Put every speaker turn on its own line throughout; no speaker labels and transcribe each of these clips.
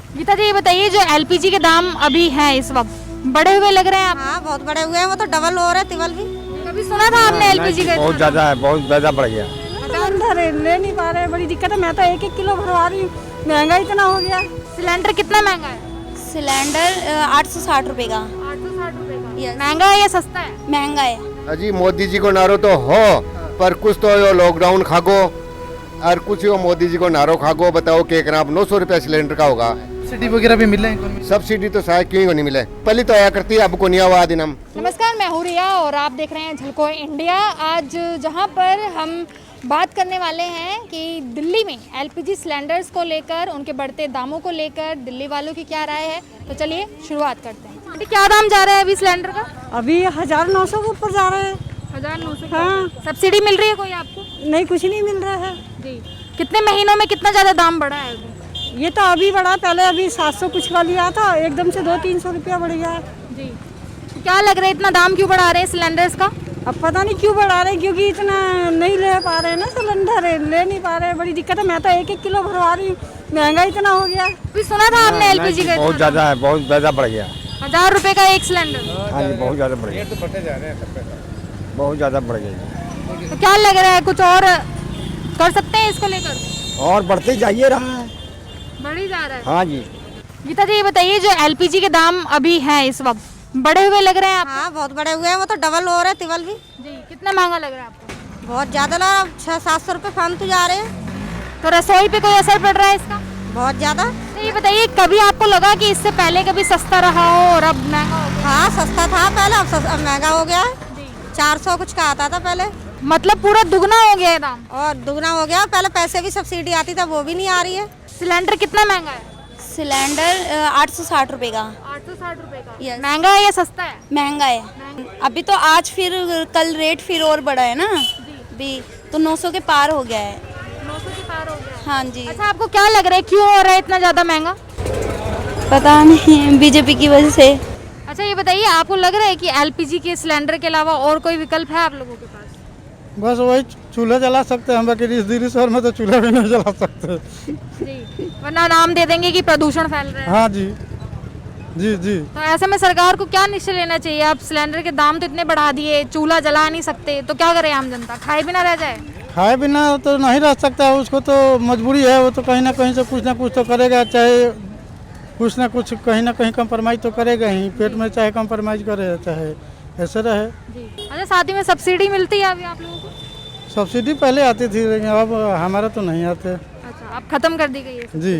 गीता जी ये बताइए, जो एलपीजी के दाम अभी हैं इस वक्त बढ़े हुए लग रहे हैं आप?
हाँ बहुत बड़े हुए हैं, वो तो डबल हो रहे तिबल भी।
कभी सुना था आपने एलपीजी का?
बहुत ज़्यादा है, बहुत ज़्यादा बढ़ गया।
सिलेंडर ले नहीं पा रहे, बड़ी दिक्कत है। मैं तो 1-1 किलो भरवा रही हूँ, महंगा इतना हो गया।
सिलेंडर कितना महंगा है?
सिलेंडर 860 रुपए का।
860 रुपए का।
Yes.
महंगा है या सस्ता है?
महंगा है।
अजी मोदी जी को नारो तो हो, पर कुछ तो यो लॉकडाउन खागो और कुछ यो मोदी जी को नारो खागो। बताओ कि 900 रुपया सिलेंडर का होगा।
सब्सिडी वगैरह भी मिल रहे हैं?
सब्सिडी तो शायद क्यों नहीं मिले, पहले तो आया करती है, अब को नहीं हुआ दिनम।
नमस्कार, मैं हूँ रिया और आप देख रहे हैं झलको इंडिया। आज जहाँ पर हम बात करने वाले हैं कि दिल्ली में एलपीजी सिलेंडर्स को लेकर, उनके बढ़ते दामों को लेकर दिल्ली वालों की क्या राय है, तो चलिए शुरुआत करते हैं। अभी क्या दाम जा रहा है अभी सिलेंडर का?
अभी 1900 के ऊपर जा रहे हैं।
1900।
हाँ।
सब्सिडी मिल रही है कोई आपको?
नहीं, कुछ नहीं मिल रहा है
जी। कितने महीनों में कितना ज़्यादा दाम बढ़ा है अभी?
ये तो अभी बढ़ा, पहले अभी 700 कुछ का लिया था, एकदम से 200-300 रुपया बढ़ गया है।
जी। तो क्या लग रहा है इतना दाम क्यों बढ़ा रहे हैं सिलेंडर्स का?
अब पता नहीं क्यों बढ़ा रहे हैं, क्योंकि इतना नहीं ले पा रहे हैं ना, सिलेंडर ले नहीं पा रहे, बड़ी दिक्कत है। मैं तो 1-1 किलो भरवा रही हूँ, महंगा इतना हो गया।
अभी सुना था आपने एलपीजी का?
बहुत ज़्यादा है, बहुत ज़्यादा बढ़ गया।
1000 रुपए का एक सिलेंडर।
हाँ जी, बहुत ज़्यादा बढ़ गया, बहुत ज़्यादा बढ़ गया।
तो क्या लग रहा है, कुछ और कर सकते हैं इसको लेकर?
और बढ़ते जाइए रहा है।
बढ़ ही जा रहा है।
हाँ जी।
गीता जी ये बताइए, जो एलपीजी के दाम अभी हैं इस वक्त बढ़े हुए लग रहे हैं आप?
हाँ बहुत बड़े हुए हैं, वो तो डबल हो रहे तिबल भी।
जी। कितना महंगा लग रहा है आपको?
बहुत ज्यादा लगा, 600-700 रुपए फालतू जा रहे हैं।
तो रसोई पे कोई असर पड़ रहा है इसका?
बहुत ज्यादा।
तो ये बताइए, कभी आपको लगा कि इससे पहले कभी सस्ता रहा हो और अब महंगा हो गया?
हाँ सस्ता था पहले, अब महंगा हो गया है। 400 कुछ का आता था पहले,
मतलब पूरा दुगना हो गया है दाम।
और दुगना हो गया। पहले पैसे भी सब्सिडी आती था, वो भी नहीं आ रही है।
सिलेंडर कितना महंगा है?
सिलेंडर 860 रुपए का।
860 रुपए का।
Yes.
महंगा है या सस्ता है?
महंगा है। अभी तो आज फिर कल रेट फिर और बढ़ा है ना भी, तो 900 के पार हो गया है।
900 के पार हो गया।
हाँ जी।
अच्छा, आपको क्या लग रहा है क्यों हो रहा है इतना ज्यादा महंगा?
पता नहीं, बीजेपी की वजह से।
अच्छा ये बताइए, आपको लग रहा है कि एलपीजी के सिलेंडर के अलावा और कोई विकल्प है आप लोगों के पास?
बस वही चूल्हा जला सकते हैं हम, बाकी इस दिल्ली शहर में तो चूल्हा भी नहीं जला सकते।
जी। वरना नाम दे देंगे कि प्रदूषण फैल रहा है।
हाँ जी, जी जी।
तो ऐसे में सरकार को क्या निश्चय लेना चाहिए? आप सिलेंडर के दाम तो इतने बढ़ा दिए, चूल्हा जला नहीं सकते, तो क्या करे आम जनता? खाए बिना रह जाए?
खाए बिना तो नहीं रह सकता है, उसको तो मजबूरी है, वो तो कहीं ना कहीं से कुछ ना कुछ तो करेगा, चाहे कुछ ना कुछ कहीं ना कहीं कंप्रोमाइज़ तो करेगा ही, पेट में चाहे कंप्रोमाइज़ करे चाहे ऐसे रहे।
जी। अच्छा, साथ ही में सब्सिडी मिलती है अभी आप लोगों को?
सब्सिडी पहले आती थी, लेकिन अब हमारा तो नहीं आते।
अच्छा, अब खत्म कर दी गई है।
जी।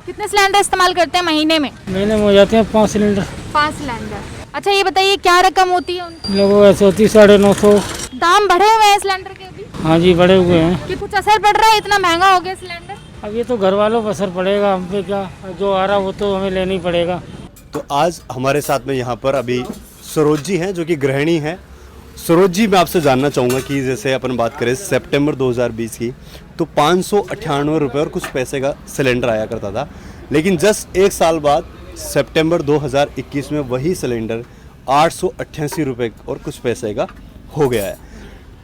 कितने सिलेंडर इस्तेमाल करते हैं महीने में?
महीने में हो जाते हैं 5 सिलेंडर।
5 सिलेंडर। अच्छा ये बताइए, क्या रकम होती है उनकी?
लोगों ऐसे होती 950।
दाम बढ़े हुए हैं सिलेंडर के अभी?
हाँ जी, बड़े हुए हैं।
कि कुछ असर पड़ रहा है, इतना महंगा हो गया सिलेंडर?
अब ये तो घर वालों पर असर पड़ेगा, हम पे क्या, जो आ रहा वो तो हमें लेना ही पड़ेगा।
तो आज हमारे साथ में यहाँ पर अभी सरोज जी हैं, जो कि गृहिणी हैं। सरोज जी, मैं आपसे जानना चाहूँगा कि जैसे अपन बात करें सितंबर 2020 की, तो 598 रुपये और कुछ पैसे का सिलेंडर आया करता था, लेकिन जस्ट 1 साल बाद सितंबर 2021 में वही सिलेंडर 888 रुपये और कुछ पैसे का हो गया है।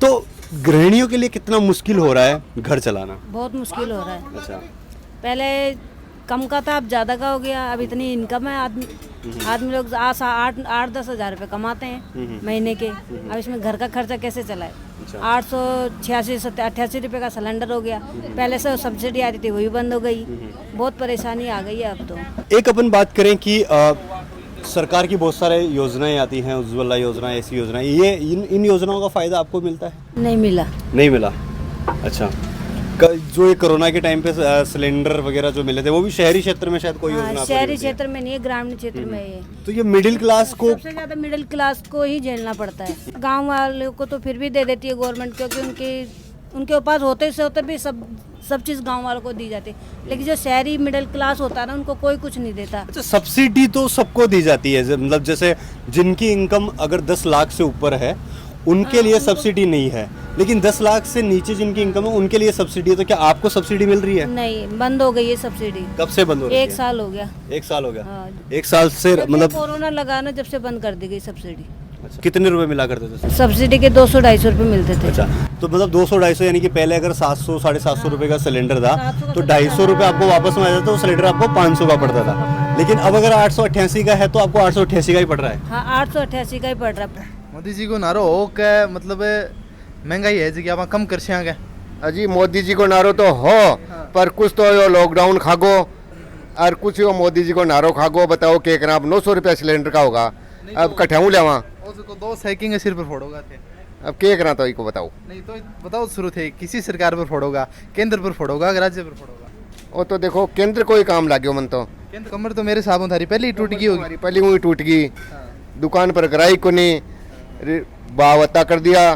तो गृहिणियों के लिए कितना मुश्किल हो रहा है घर चलाना?
बहुत मुश्किल हो रहा है।
अच्छा।
पहले कम का था, अब ज़्यादा का हो गया। अब इतनी इनकम है आदमी लोग 8-10 हज़ार रुपये कमाते हैं महीने के। अब इसमें घर का खर्चा कैसे चलाए? 886-88 रुपये का सिलेंडर हो गया। पहले से सब्सिडी आती थी, वही बंद हो गई। बहुत परेशानी आ गई है अब तो।
एक अपन बात करें कि सरकार की बहुत सारे योजनाएं आती हैं, उज्ज्वला योजना, ऐसी योजनाएं, ये इन योजनाओं का फायदा आपको मिलता है?
नहीं मिला।
नहीं मिला। अच्छा। जो ये कोरोना के टाइम पे सिलेंडर वगैरह जो मिले थे, वो भी शहरी क्षेत्र में शायद कोई योजना आपको
शहरी
नहीं मिलती है?
क्षेत्र में नहीं है, ग्रामीण क्षेत्र में है।
तो ये मिडिल क्लास को,
सबसे ज़्यादा मिडिल क्लास को ही झेलना पड़ता है। गाँव वालों को तो फिर भी दे देती है गवर्नमेंट, क्योंकि उनके पास होते से होते भी सब चीज़ गांव वालों को दी जाती है। लेकिन जो शहरी मिडिल क्लास होता है ना, उनको कोई कुछ नहीं देता।
अच्छा, सब्सिडी तो सबको दी जाती है, मतलब जैसे जिनकी इनकम अगर 10 लाख से ऊपर है उनके लिए सब्सिडी नहीं है, लेकिन 10 लाख से नीचे जिनकी इनकम है उनके लिए सब्सिडी है। तो क्या आपको सब्सिडी मिल रही है?
नहीं, बंद हो गई है सब्सिडी।
कब से बंद हो रही है?
1 साल हो गया।
1 साल हो गया।
हाँ।
1 साल से
जब
मतलब
कोरोना लगा ना, जब से बंद कर दी गई सब्सिडी।
कितने रुपए मिला करते थे?
सब्सिडी के 200-250 रुपये मिलते थे।
अच्छा, तो मतलब 200-250 यानी कि पहले अगर 700 750 रुपए का सिलेंडर था तो 250 रुपए आपको वापस में आ जाता, तो सिलेंडर आपको 500 का पड़ता था। लेकिन अब अगर 888 का है तो आपको 888 का ही पड़ रहा है।
हाँ, 888 का ही पड़ रहा है।
मोदी जी को नारो हो के मतलब महंगाई है जी, आप कम कर सकेंगे।
अजी मोदी जी को नारो तो हो, पर कुछ तो यो लॉकडाउन खागो और कुछ यो मोदी जी को नारो खागो। बताओ के करा अब 900 रुपया सिलेंडर का होगा, अब कठाऊँ लेवा
उसको दो साइकिंग सिर पर फोड़ोगा थे।
अब के करा तो इको बताओ।
नहीं तो बताओ शुरू थे किसी सरकार पर फोड़ोगा, केंद्र पर फोड़ोगा, राज्य पर फोड़ोगा।
वो तो देखो केंद्र कोई काम लागो मन तो।
केंद्र कमर तो मेरे साबुन थारी पहले ही टूट गई होगी।
पहली हुई टूट गई, दुकान पर ग्राहक को नहीं बावत्ता कर दिया,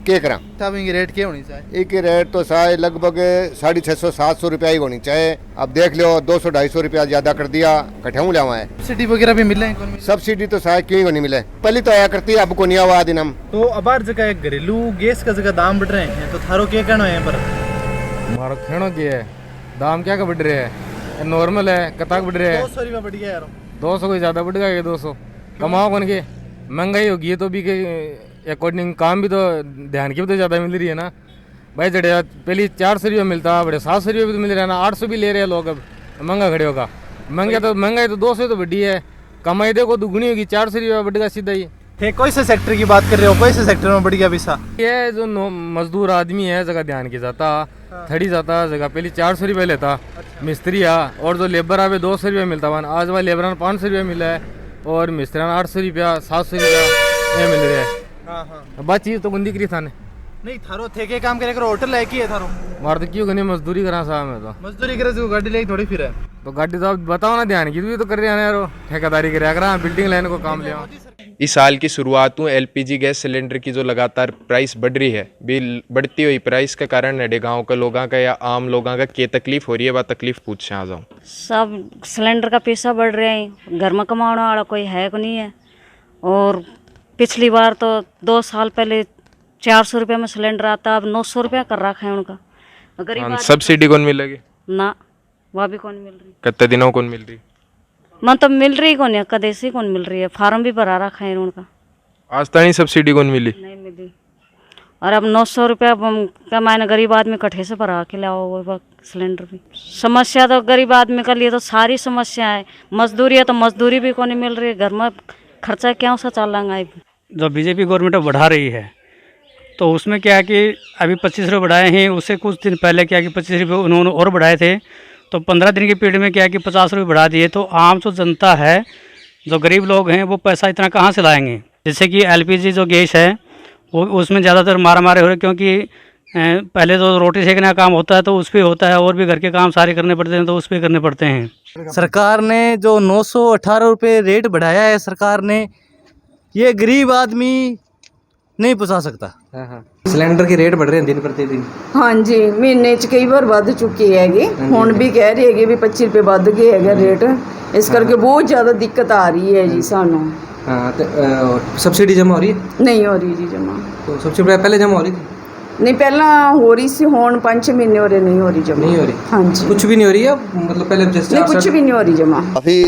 के करा।
तब इनकी रेट क्या होनी चाहिए?
एक रेट तो शायद लगभग 650-700 रुपया ही होनी चाहिए। अब देख लो 200-250 रुपया ज्यादा कर दिया, कठाऊँ लेवा है।
सब्सिडी वगैरह भी मिल रहे हैं?
सब्सिडी तो शायद क्यों ही नहीं मिले, पहले तो आया करती है, अब को नहीं आवा दिनम।
तो अब हर जगह घरेलू गैस का जगह दाम बढ़ रहे हैं, तो थारो क्या कहना है पर?
हमारा कहना क्या है, दाम क्या का बढ़ रहे हैं? नॉर्मल है, कताक बढ़ रहे हैं।
200 रुपया बढ़ गया यार।
200 कोई ज़्यादा बढ़ गया, 200 कमाओ कौन के? महंगाई होगी है तो भी के अकॉर्डिंग काम भी तो ध्यान की भी तो ज़्यादा मिल रही है ना भाई। जड़े पहले 400 रुपये मिलता, बड़े 700 रुपये भी तो मिल रहा है ना, 800 भी ले रहे हैं लोग। अब महंगा खड़े होगा, महंगाई तो 200 तो बढ़ी है, कमाई देखो दुगुनी होगी, 400 रुपया बढ़ेगा सीधा ही।
थे कोई से सेक्टर की बात कर रहे हो, कोई से सेक्टर में बढ़ गया पैसा?
ये जो मजदूर आदमी है जगह ध्यान की जाता, थड़ी जाता जगह पहले 400 रुपये लेता मिस्त्री आ, और जो लेबर आवे 200 रुपये मिलता वन, आज वह लेबर 500 रुपये मिला है और मिस्त्री 800 रुपया 700 रुपया ये मिल रहा है। बात चीज तो बंदी करी था ने
नहीं थारो थे के काम करे करो, होटल है की है थारो?
मार तो क्यों करनी, मजदूरी करा साहब मैं तो
मजदूरी करे तो गाड़ी लेके थोड़ी फिर है।
तो गाड़ी तो आप बताओ ना, ध्यान की भी तो कर रहे हैं यार, ठेकेदारी कर रहा बिल्डिंग लाइन को काम लिया।
इस साल की शुरुआत में एलपीजी गैस सिलेंडर की जो लगातार प्राइस बढ़ रही है, बिल बढ़ती हुई प्राइस के कारण नडे गाँव के लोगों का या आम लोगों का क्या तकलीफ हो रही है, वह तकलीफ पूछने आ जाऊँ।
सब सिलेंडर का पैसा बढ़ रहे हैं, घर में कमाने वाला कोई है को नहीं है। और पिछली बार तो 2 साल पहले 400 रुपये में सिलेंडर आता, अब 900 रुपया कर रखा है उनका। गरीब
सब्सिडी कौन मिलेगी
ना, वह भी कौन मिल रही,
कितने दिनों कौन मिल रही?
मतलब मिल रही कौन है, कदेसी कौन मिल रही है, फार्म भी भरा रखा है उनका।
आज तक नहीं सब्सिडी कौन मिली?
नहीं मिली। और अब 900 रुपया का मायने गरीब आदमी कट्ठे से भरा के लाओ वो सिलेंडर भी। समस्या तो गरीब आदमी के लिए तो सारी समस्या है, मजदूरी है तो मजदूरी भी कौन मिल रही है, घर में खर्चा क्या सा चल रहा है।
जो बीजेपी गवर्नमेंट बढ़ा रही है तो उसमें क्या है कि अभी 25 रुपये बढ़ाए हैं, उससे कुछ दिन पहले क्या है कि 25 रुपये उन्होंने और बढ़ाए थे, तो 15 दिन की पीरियड में क्या है कि 50 रुपये बढ़ा दिए। तो आम जो जनता है, जो गरीब लोग हैं, वो पैसा इतना कहाँ से लाएंगे? जैसे कि एलपीजी जो गैस है वो उसमें ज़्यादातर मारा मारे हो रहे, क्योंकि पहले तो रोटी सेकने का काम होता है तो उस पर होता है, और भी घर के काम सारे करने पड़ते हैं तो उस पर करने पड़ते हैं।
सरकार ने जो 918 रुपये रेट बढ़ाया है सरकार ने, ये गरीब आदमी नहीं पुसा सकता। सिलेंडर के रेट बढ़ रहे हैं दिन प्रतिदिन।
हाँ जी, महीने च कई बार बढ़ चुकी हैगी, हुण भी कह रही है भी 25 रुपये बढ़ गए है रेट, इस करके बहुत ज़्यादा दिक्कत आ रही है जी सानू।
हाँ, तो सब्सिडी जमा हो रही है?
नहीं हो रही जी जमा।
तो सब्सिडी पहले जमा हो रही थी?
नहीं, पहला हो रही सी, हुण 5-6 महीने हो रहे, नहीं हो रही जमा।
नहीं हो रही?
हाँ जी,
कुछ भी नहीं हो रही है मतलब पहले जैसे?
नहीं, कुछ भी नहीं हो रही जमा।
अभी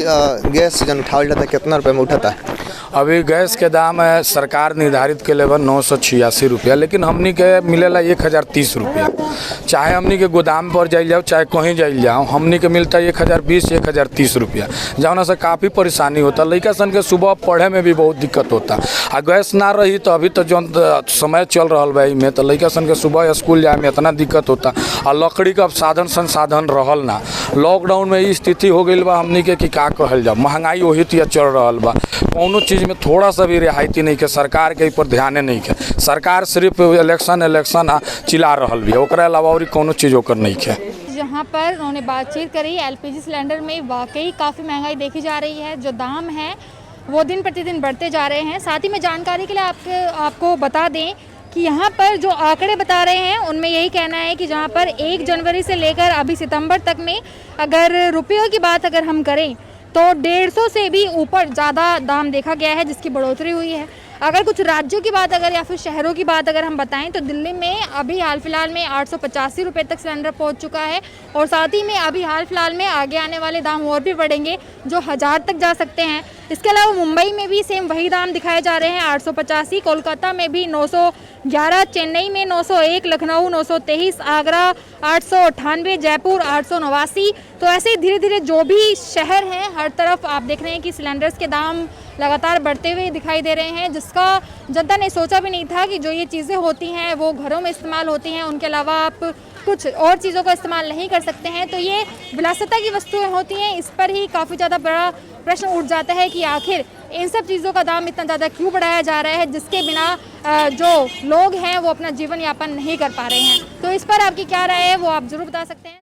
गैस जन उठा था कितना रुपए में उठाता है?
अभी गैस के दाम है सरकार निर्धारित के लेवल 986 रुपया, लेकिन हमनी के मिलेला 1030 रुपया। चाहे हमनी के गोदाम पर जाइल जाओ चाहे कहीं जाइल जाओ, हमनी के मिलता है 1020-1030 रुपया, जौना से काफ़ी परेशानी होता। लड़का सन के सुबह पढ़े में भी बहुत दिक्कत होता। आ गैस ना रही तो अभी तो जो समय चल रहा है में, तो लड़का सन के सुबह स्कूल जाए में इतना दिक्कत होता। और लकड़ी का साधन संसाधन रहल ना, लॉकडाउन में ये स्थिति हो गई बा हमनी के कि का कहल जाओ, महंगाई वही तो चल रहा बा, कौनो चीज़ में थोड़ा सा भी रियायती नहीं के, सरकार के ऊपर ध्यान नहीं के। सरकार सिर्फ इलेक्शन चिल्ला रहा भी, ओकरा अलावा और कोनो चीज़ ओकर नहीं है।
जहाँ पर उन्होंने बातचीत करी, एलपीजी सिलेंडर में वाकई काफ़ी महंगाई देखी जा रही है, जो दाम है वो दिन प्रतिदिन बढ़ते जा रहे हैं। साथ ही में जानकारी के लिए आपको बता दें कि यहाँ पर जो आंकड़े बता रहे हैं उनमें यही कहना है कि जहाँ पर 1 जनवरी से लेकर अभी सितंबर तक में अगर रुपयों की बात अगर हम करें तो 150 से भी ऊपर ज़्यादा दाम देखा गया है, जिसकी बढ़ोतरी हुई है। अगर कुछ राज्यों की बात अगर या फिर शहरों की बात अगर हम बताएं तो दिल्ली में अभी हाल फिलहाल में 885 रुपये तक सिलेंडर पहुंच चुका है और साथ ही में अभी हाल फिलहाल में आगे आने वाले दाम और भी बढ़ेंगे जो 1000 तक जा सकते हैं। इसके अलावा मुंबई में भी सेम वही दाम दिखाए जा रहे हैं 885, कोलकाता में भी 911, चेन्नई में 901, लखनऊ 923, आगरा 898, जयपुर 889। तो ऐसे धीरे धीरे जो भी शहर हैं हर तरफ आप देख रहे हैं कि सिलेंडर्स के दाम लगातार बढ़ते हुए दिखाई दे रहे हैं, जिसका जनता ने सोचा भी नहीं था कि जो ये चीज़ें होती हैं वो घरों में इस्तेमाल होती हैं, उनके अलावा आप कुछ और चीज़ों का इस्तेमाल नहीं कर सकते हैं। तो ये विलासिता की वस्तुएं होती हैं, इस पर ही काफ़ी ज़्यादा बड़ा प्रश्न उठ जाता है कि आखिर इन सब चीज़ों का दाम इतना ज़्यादा क्यों बढ़ाया जा रहा है, जिसके बिना जो लोग हैं वो अपना जीवन यापन नहीं कर पा रहे हैं। तो इस पर आपकी क्या राय है वो आप ज़रूर बता सकते हैं।